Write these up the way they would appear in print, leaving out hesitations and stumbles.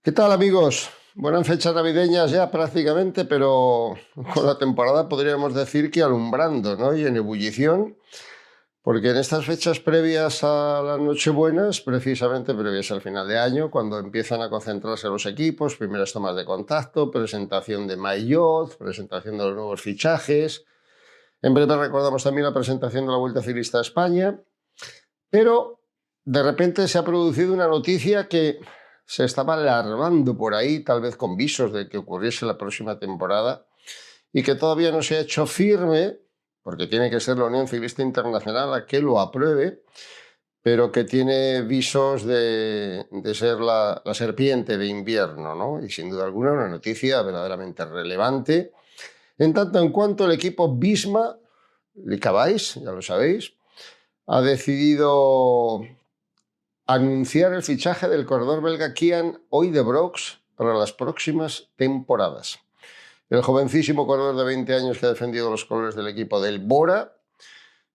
¿Qué tal, amigos? Buenas fechas navideñas ya prácticamente, pero con la temporada podríamos decir que alumbrando, ¿no? Y en ebullición, porque en estas fechas previas a las Nochebuenas, precisamente previas al final de año, cuando empiezan a concentrarse los equipos, primeras tomas de contacto, presentación de maillot, presentación de los nuevos fichajes. En breve recordamos también la presentación de la Vuelta Ciclista a España, pero de repente se ha producido una noticia que se estaba alarmando por ahí, tal vez con visos de que ocurriese la próxima temporada, y que todavía no se ha hecho firme, porque tiene que ser la Unión Ciclista Internacional la que lo apruebe, pero que tiene visos de ser la serpiente de invierno, ¿no? Y sin duda alguna una noticia verdaderamente relevante, en tanto en cuanto el equipo Visma, Licabais, ya lo sabéis, ha decidido anunciar el fichaje del corredor belga Kian Oeijebroeks para las próximas temporadas. El jovencísimo corredor de 20 años que ha defendido los colores del equipo del Bora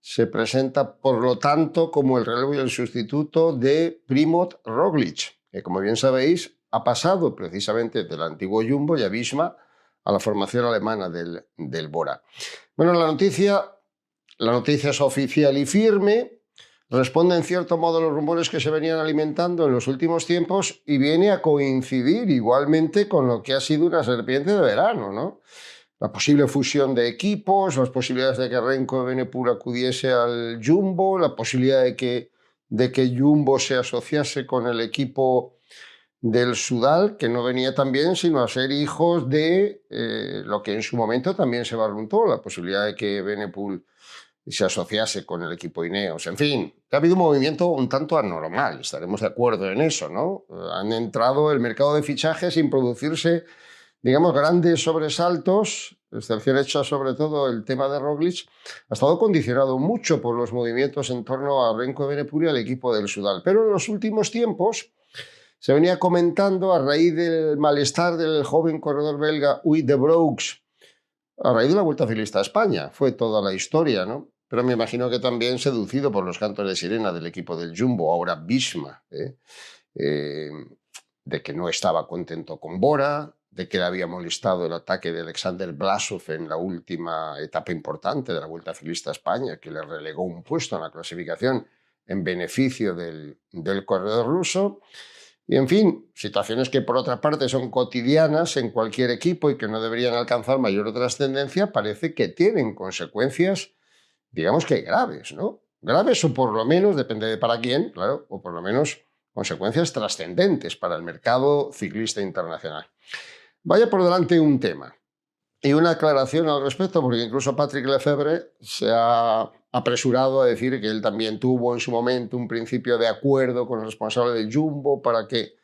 se presenta, por lo tanto, como el relevo y el sustituto de Primož Roglič, que, como bien sabéis, ha pasado precisamente del antiguo Jumbo y a Visma a la formación alemana del Bora. Bueno, la noticia es oficial y firme. Responde en cierto modo a los rumores que se venían alimentando en los últimos tiempos y viene a coincidir igualmente con lo que ha sido una serpiente de verano, ¿no? La posible fusión de equipos, las posibilidades de que Remco Evenepoel acudiese al Jumbo, la posibilidad de que Jumbo se asociase con el equipo del Soudal, que no venía tan bien, sino a ser hijos de lo que en su momento también se barruntó, la posibilidad de que Evenepoel se asociase con el equipo Ineos. En fin, ha habido un movimiento un tanto anormal, estaremos de acuerdo en eso, ¿no? Han entrado el mercado de fichajes sin producirse, digamos, grandes sobresaltos, excepción hecha sobre todo el tema de Roglič, ha estado condicionado mucho por los movimientos en torno a Remco Evenepoel y al equipo del Soudal. Pero en los últimos tiempos se venía comentando, a raíz del malestar del joven corredor belga Oeijebroeks, a raíz de la Vuelta Ciclista a España, fue toda la historia, ¿no? Pero me imagino que también seducido por los cantos de sirena del equipo del Jumbo, ahora Visma, de que no estaba contento con Bora, de que le había molestado el ataque de Alexander Blasov en la última etapa importante de la Vuelta Ciclista a España, que le relegó un puesto en la clasificación en beneficio del corredor ruso. Y, en fin, situaciones que por otra parte son cotidianas en cualquier equipo y que no deberían alcanzar mayor trascendencia, parece que tienen consecuencias, digamos que graves, ¿no? Graves o por lo menos, depende de para quién, claro, o por lo menos consecuencias trascendentes para el mercado ciclista internacional. Vaya por delante un tema y una aclaración al respecto, porque incluso Patrick Lefebvre se ha apresurado a decir que él también tuvo en su momento un principio de acuerdo con el responsable del Jumbo porque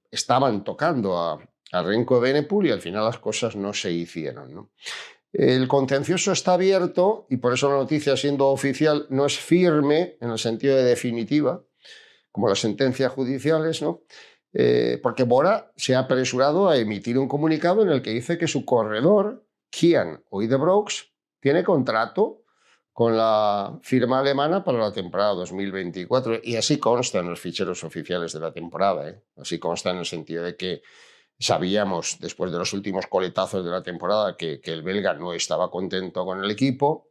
estaban tocando a Remco Evenepoel y al final las cosas no se hicieron, ¿no? El contencioso está abierto y por eso la noticia, siendo oficial, no es firme en el sentido de definitiva, como las sentencias judiciales, ¿no? Porque Bora se ha apresurado a emitir un comunicado en el que dice que su corredor, Kian Oeijebroeks, tiene contrato con la firma alemana para la temporada 2024. Y así consta en los ficheros oficiales de la temporada, ¿eh? Así consta en el sentido de que sabíamos, después de los últimos coletazos de la temporada, que el belga no estaba contento con el equipo.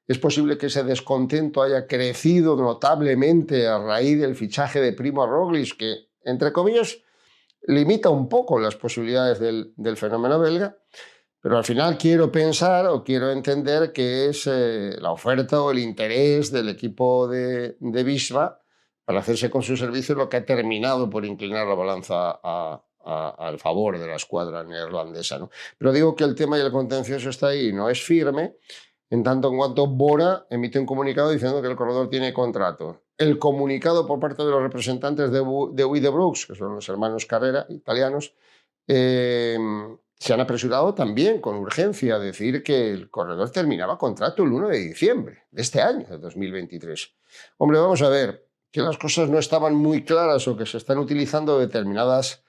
Es posible que ese descontento haya crecido notablemente a raíz del fichaje de Primož Roglič, que, entre comillas, limita un poco las posibilidades del fenómeno belga. Pero al final quiero pensar o quiero entender que es la oferta o el interés del equipo de Visma para hacerse con su servicio lo que ha terminado por inclinar la balanza al favor de la escuadra neerlandesa, ¿no? Pero digo que el tema y el contencioso está ahí, no es firme, en tanto en cuanto Bora emite un comunicado diciendo que el corredor tiene contrato. El comunicado por parte de los representantes de Oeijebroeks, que son los hermanos Carrera, italianos, se han apresurado también con urgencia a decir que el corredor terminaba contrato el 1 de diciembre de este año, de 2023. Hombre, vamos a ver, que las cosas no estaban muy claras o que se están utilizando determinadas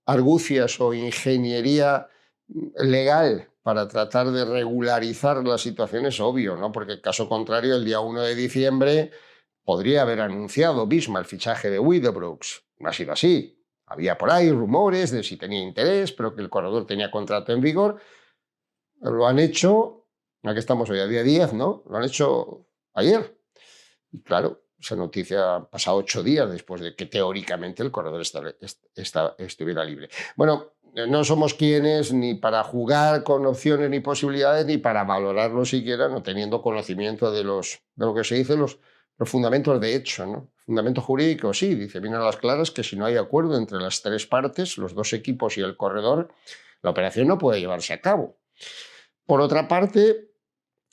argucias o ingeniería legal para tratar de regularizar la situación es obvio, ¿no? Porque en caso contrario, el día 1 de diciembre podría haber anunciado Visma el fichaje de Oeijebroeks. No ha sido así. Había por ahí rumores de si tenía interés, pero que el corredor tenía contrato en vigor. Lo han hecho, aquí estamos hoy a día 10, ¿no? Lo han hecho ayer. Y claro, esa noticia ha pasado 8 días después de que teóricamente el corredor estuviera libre. Bueno, no somos quienes ni para jugar con opciones ni posibilidades, ni para valorarlo siquiera, no teniendo conocimiento de lo que se dice, los fundamentos de hecho, ¿no? Fundamento jurídico, sí, dice bien a las claras que si no hay acuerdo entre las tres partes, los dos equipos y el corredor, la operación no puede llevarse a cabo. Por otra parte,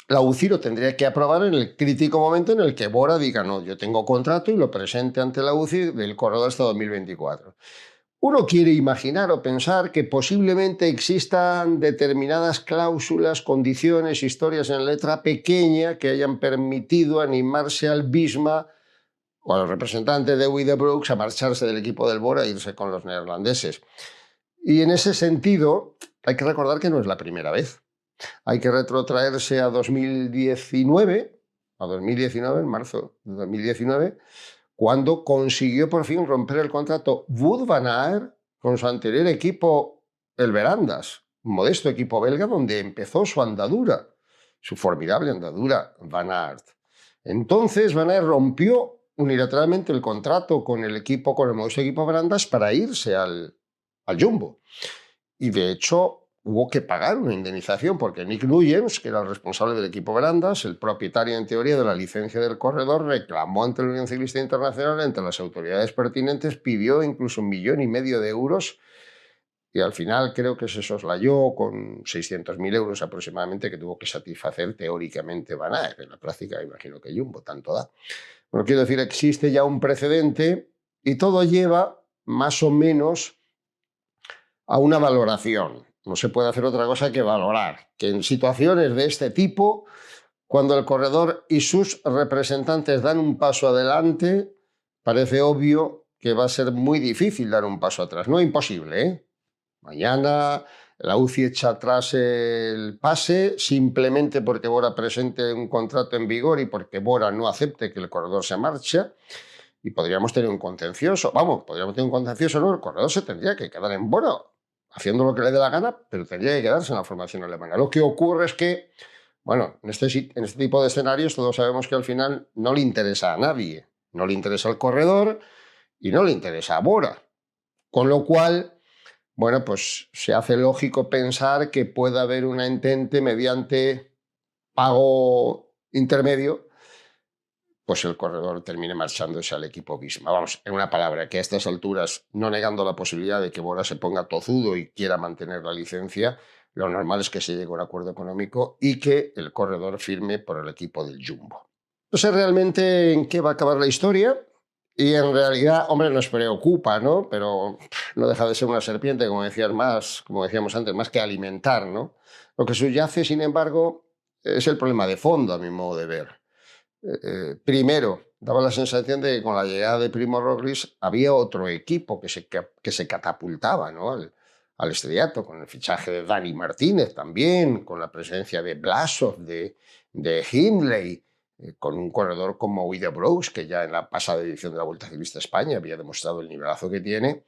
la UCI lo tendría que aprobar en el crítico momento en el que Bora diga, no, yo tengo contrato y lo presente ante la UCI del corredor hasta 2024. Uno quiere imaginar o pensar que posiblemente existan determinadas cláusulas, condiciones, historias en letra pequeña que hayan permitido animarse al Visma o a los representantes de We The Brooks a marcharse del equipo del Bora e irse con los neerlandeses. Y en ese sentido, hay que recordar que no es la primera vez. Hay que retrotraerse a 2019, en marzo de 2019, cuando consiguió por fin romper el contrato Wout van Aert con su anterior equipo, el Verandas, un modesto equipo belga donde empezó su andadura, su formidable andadura Van Aert. Entonces Van Aert rompió unilateralmente el contrato con el modesto equipo Verandas para irse al Jumbo. Y de hecho hubo que pagar una indemnización porque Nick Nuyens, que era el responsable del equipo Verandas, el propietario en teoría de la licencia del corredor, reclamó ante la Unión Ciclista Internacional, ante las autoridades pertinentes, pidió incluso 1,5 millones de euros y al final creo que se soslayó con 600.000 euros aproximadamente que tuvo que satisfacer teóricamente Van Aert. En la práctica imagino que Jumbo tanto da. Bueno, quiero decir, existe ya un precedente y todo lleva más o menos a una valoración. No se puede hacer otra cosa que valorar que en situaciones de este tipo, cuando el corredor y sus representantes dan un paso adelante, parece obvio que va a ser muy difícil dar un paso atrás. No imposible, ¿eh? Mañana la UCI echa atrás el pase simplemente porque Bora presente un contrato en vigor y porque Bora no acepte que el corredor se marche. Y podríamos tener un contencioso. Vamos, podríamos tener un contencioso, no, el corredor se tendría que quedar en Bora, haciendo lo que le dé la gana, pero tendría que quedarse en la formación alemana. Lo que ocurre es que, bueno, en este tipo de escenarios todos sabemos que al final no le interesa a nadie. No le interesa al corredor y no le interesa a Bora. Con lo cual, bueno, pues se hace lógico pensar que pueda haber una entente mediante pago intermedio, pues el corredor termine marchándose al equipo Visma. Vamos, en una palabra, que a estas alturas, no negando la posibilidad de que Bora se ponga tozudo y quiera mantener la licencia, lo normal es que se llegue a un acuerdo económico y que el corredor firme por el equipo del Jumbo. No sé realmente en qué va a acabar la historia y en realidad, hombre, nos preocupa, ¿no? Pero no deja de ser una serpiente, como decíamos antes, más que alimentar, ¿no? Lo que subyace, sin embargo, es el problema de fondo, a mi modo de ver. Primero, daba la sensación de que con la llegada de Primo Roglic había otro equipo que se catapultaba, ¿no? al estrellato, con el fichaje de Dani Martínez también, con la presencia de Blasov, de Hindley, con un corredor como We The Brooks, que ya en la pasada edición de la Vuelta Ciclista a España había demostrado el nivelazo que tiene.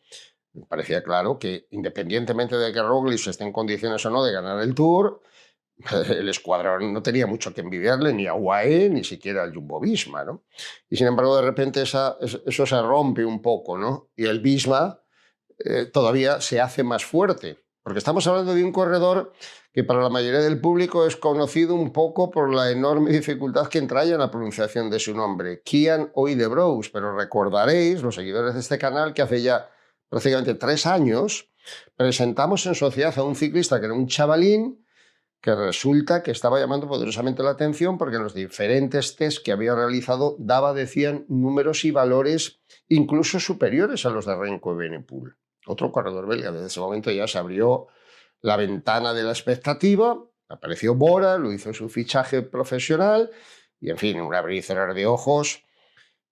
Me parecía claro que, independientemente de que Roglic esté en condiciones o no de ganar el Tour, el escuadrón no tenía mucho que envidiarle ni a UAE ni siquiera al Jumbo-Visma, ¿no? Y sin embargo, de repente eso se rompe un poco, ¿no? Y el Visma todavía se hace más fuerte, porque estamos hablando de un corredor que para la mayoría del público es conocido un poco por la enorme dificultad que entraña en la pronunciación de su nombre, Kian Oidebrows, pero recordaréis, los seguidores de este canal, que hace ya prácticamente 3 años presentamos en Sociedad a un ciclista que era un chavalín que resulta que estaba llamando poderosamente la atención porque en los diferentes test que había realizado decían números y valores incluso superiores a los de Remco Evenepoel. Otro corredor belga. Desde ese momento ya se abrió la ventana de la expectativa, apareció Bora, lo hizo su fichaje profesional y, en fin, un abrir y cerrar de ojos.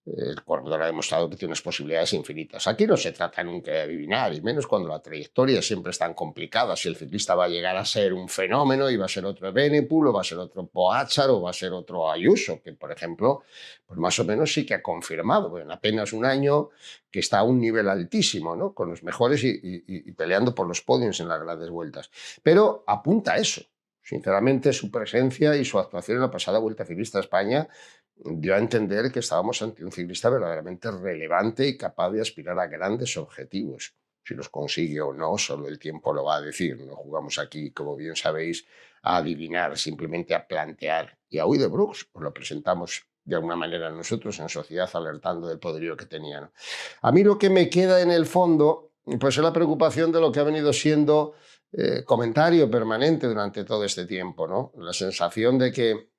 El corredor ha demostrado que tiene unas posibilidades infinitas. Aquí no se trata nunca de adivinar, y menos cuando la trayectoria siempre es tan complicada. Si el ciclista va a llegar a ser un fenómeno y va a ser otro Evenepoel, o va a ser otro Pogačar, o va a ser otro Ayuso, que por ejemplo, pues más o menos sí que ha confirmado en apenas un año que está a un nivel altísimo, ¿no? Con los mejores y peleando por los podios en las grandes vueltas. Pero apunta a eso. Sinceramente, su presencia y su actuación en la pasada Vuelta Ciclista a España dio a entender que estábamos ante un ciclista verdaderamente relevante y capaz de aspirar a grandes objetivos. Si los consigue o no, solo el tiempo lo va a decir. No jugamos aquí, como bien sabéis, a adivinar, simplemente a plantear. Y a Uy de Brooks pues lo presentamos de alguna manera nosotros en sociedad, alertando del poderío que tenía, ¿no? A mí lo que me queda en el fondo pues es la preocupación de lo que ha venido siendo comentario permanente durante todo este tiempo, ¿no? La sensación de que,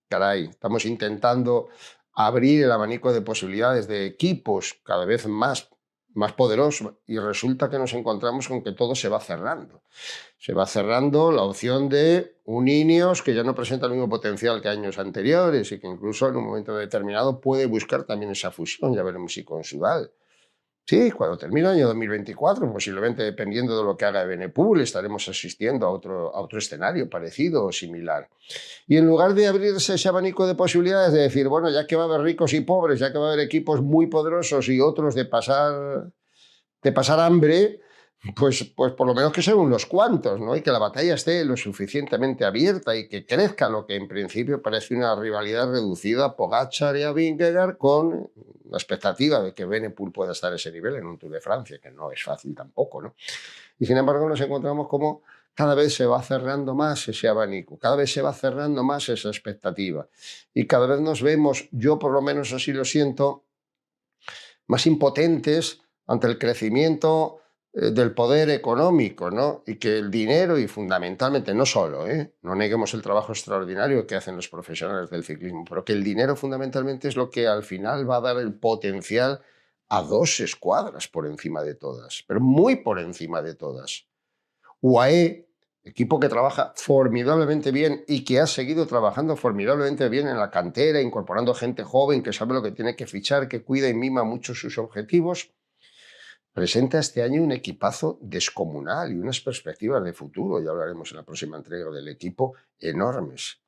caray, estamos intentando abrir el abanico de posibilidades de equipos cada vez más poderosos, y resulta que nos encontramos con que todo se va cerrando. Se va cerrando la opción de un Ineos que ya no presenta el mismo potencial que años anteriores y que incluso en un momento determinado puede buscar también esa fusión. Ya veremos si con Sudal. Sí, cuando termine el año 2024, posiblemente, dependiendo de lo que haga Evenepoel, estaremos asistiendo a otro escenario parecido o similar. Y en lugar de abrirse ese abanico de posibilidades, de decir, bueno, ya que va a haber ricos y pobres, ya que va a haber equipos muy poderosos y otros de pasar hambre, pues por lo menos que sean unos cuantos, ¿no? Y que la batalla esté lo suficientemente abierta y que crezca lo que en principio parece una rivalidad reducida a Pogačar y a Vingegaard, con la expectativa de que Evenepoel pueda estar a ese nivel en un Tour de Francia, que no es fácil tampoco, ¿no? Y sin embargo nos encontramos como cada vez se va cerrando más ese abanico, cada vez se va cerrando más esa expectativa. Y cada vez nos vemos, yo por lo menos así lo siento, más impotentes ante el crecimiento del poder económico, ¿no? Y que el dinero, y fundamentalmente, no solo, no neguemos el trabajo extraordinario que hacen los profesionales del ciclismo, pero que el dinero fundamentalmente es lo que al final va a dar el potencial a dos escuadras por encima de todas, pero muy por encima de todas. UAE, equipo que trabaja formidablemente bien y que ha seguido trabajando formidablemente bien en la cantera, incorporando gente joven que sabe lo que tiene que fichar, que cuida y mima mucho sus objetivos, presenta este año un equipazo descomunal y unas perspectivas de futuro, ya hablaremos en la próxima entrega del equipo, enormes.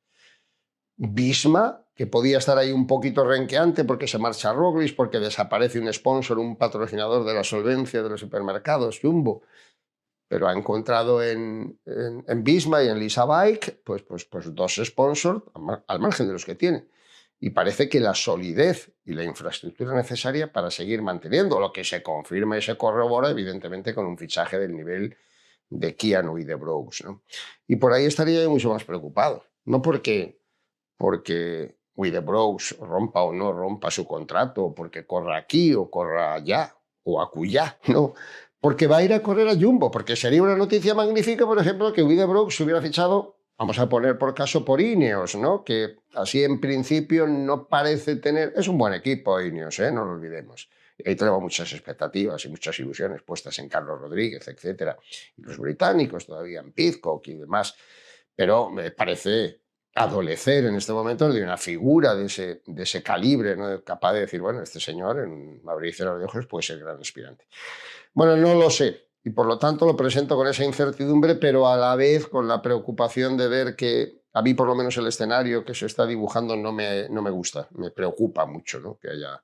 Visma, que podía estar ahí un poquito renqueante porque se marcha Roglic, porque desaparece un sponsor, un patrocinador de la solvencia de los supermercados, Jumbo, pero ha encontrado en Visma y en Lisa Bike pues dos sponsors al margen de los que tiene. Y parece que la solidez y la infraestructura necesaria para seguir manteniendo, lo que se confirma y se corrobora, evidentemente, con un fichaje del nivel de Keanu y de Brooks, ¿no? Y por ahí estaría yo mucho más preocupado. No porque Brooks rompa o no rompa su contrato, o porque corra aquí o corra allá o acullá, ¿no? Porque va a ir a correr a Jumbo, porque sería una noticia magnífica, por ejemplo, que Brooks hubiera fichado, vamos a poner por caso, por Ineos, ¿no? Que así en principio no parece tener... Es un buen equipo Ineos, no lo olvidemos. Y ahí tenemos muchas expectativas y muchas ilusiones puestas en Carlos Rodríguez, etcétera. Y los británicos todavía en Pidcock y demás. Pero me parece adolecer en este momento de una figura de ese calibre, ¿no? Capaz de decir, bueno, este señor en Mauricio de Ojos puede ser gran aspirante. Bueno, no lo sé, y por lo tanto lo presento con esa incertidumbre, pero a la vez con la preocupación de ver que a mí por lo menos el escenario que se está dibujando no me gusta, me preocupa mucho, ¿no? Que haya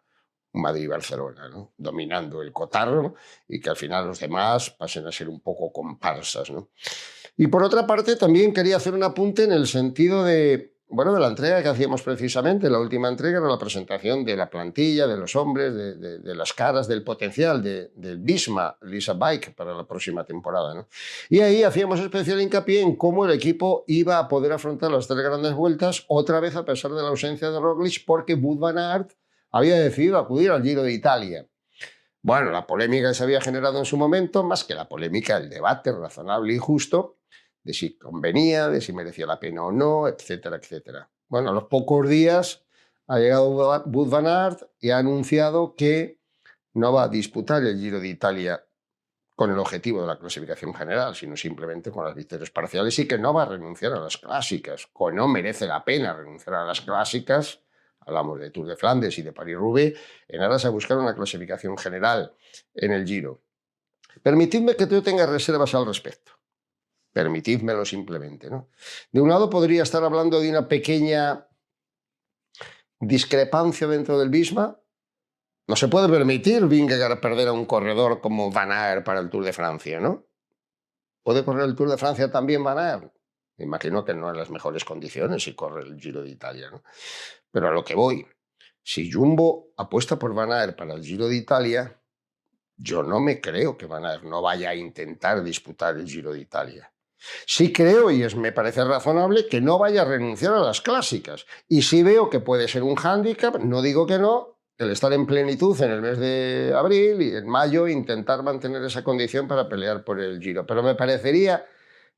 un Madrid-Barcelona, ¿no? Dominando el cotarro y que al final los demás pasen a ser un poco comparsas, ¿no? Y por otra parte, también quería hacer un apunte en el sentido de, bueno, de la entrega que hacíamos precisamente. La última entrega era la presentación de la plantilla, de los hombres, de las caras, del potencial del Visma Lisa Bike para la próxima temporada, ¿no? Y ahí hacíamos especial hincapié en cómo el equipo iba a poder afrontar las tres grandes vueltas, otra vez a pesar de la ausencia de Roglic, porque Wout van Aert había decidido acudir al Giro de Italia. Bueno, la polémica que se había generado en su momento, más que la polémica, el debate razonable y justo de si convenía, de si merecía la pena o no, etcétera, etcétera. Bueno, a los pocos días ha llegado Wout van Aert y ha anunciado que no va a disputar el Giro de Italia con el objetivo de la clasificación general, sino simplemente con las victorias parciales, y que no va a renunciar a las clásicas, que no merece la pena renunciar a las clásicas hablamos de Tour de Flandes y de París-Roubaix, en aras a buscar una clasificación general en el Giro. Permitidme que yo tenga reservas al respecto. Permitidmelo simplemente, ¿no? De un lado podría estar hablando de una pequeña discrepancia dentro del Visma. No se puede permitir Vingegaard perder a un corredor como Van Aert para el Tour de Francia, ¿no? ¿Puede correr el Tour de Francia también Van Aert? Me imagino que no en las mejores condiciones si corre el Giro de Italia, ¿no? Pero a lo que voy, si Jumbo apuesta por Van Aert para el Giro de Italia, yo no me creo que Van Aert no vaya a intentar disputar el Giro de Italia. Sí creo, y me parece razonable, que no vaya a renunciar a las clásicas. Y sí veo que puede ser un hándicap, no digo que no, el estar en plenitud en el mes de abril y en mayo intentar mantener esa condición para pelear por el Giro. Pero me parecería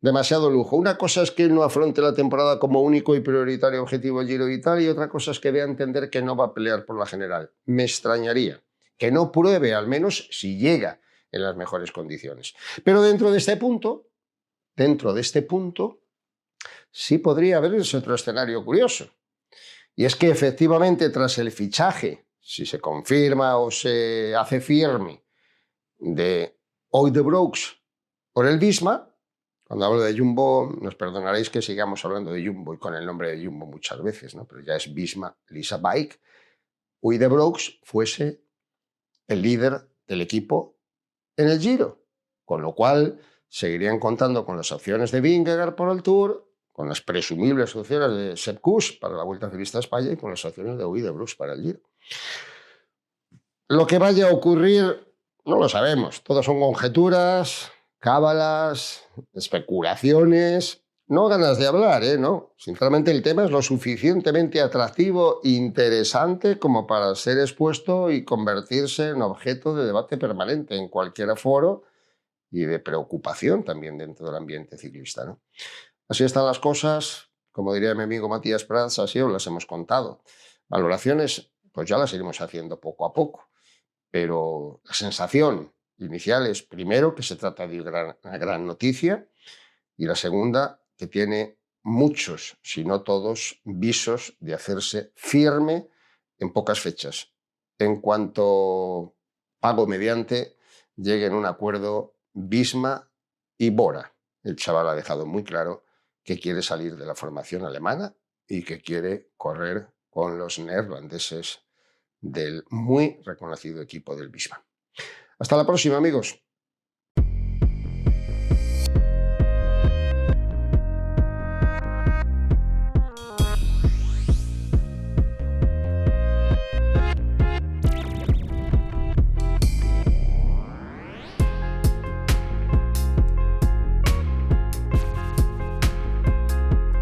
demasiado lujo. Una cosa es que él no afronte la temporada como único y prioritario objetivo el Giro de Italia y otra cosa es que dé a entender que no va a pelear por la general. Me extrañaría que no pruebe, al menos si llega en las mejores condiciones. Pero dentro de este punto, sí podría haberse otro escenario curioso. Y es que efectivamente tras el fichaje, si se confirma o se hace firme, de Uijtdebroeks por el Visma, cuando hablo de Jumbo, nos perdonaréis que sigamos hablando de Jumbo y con el nombre de Jumbo muchas veces, ¿no? Pero ya es Visma Lease Bike, Uijtdebroeks fuese el líder del equipo en el Giro, con lo cual seguirían contando con las opciones de Vingegaard por el Tour, con las presumibles opciones de Sepp Kuss para la Vuelta Ciclista a España y con las opciones de Uijtdebroeks para el Giro. Lo que vaya a ocurrir no lo sabemos, todo son conjeturas, cábalas, especulaciones, no ganas de hablar, ¿no? Sinceramente el tema es lo suficientemente atractivo e interesante como para ser expuesto y convertirse en objeto de debate permanente en cualquier foro y de preocupación también dentro del ambiente ciclista, ¿no? Así están las cosas, como diría mi amigo Matías Prats, así os las hemos contado. Valoraciones, pues ya las iremos haciendo poco a poco, pero la sensación inicial es, primero, que se trata de una gran noticia y la segunda, que tiene muchos, si no todos, visos de hacerse firme en pocas fechas. En cuanto pago mediante lleguen a un acuerdo Visma y Bora. El chaval ha dejado muy claro que quiere salir de la formación alemana y que quiere correr con los neerlandeses del muy reconocido equipo del Visma. Hasta la próxima, amigos.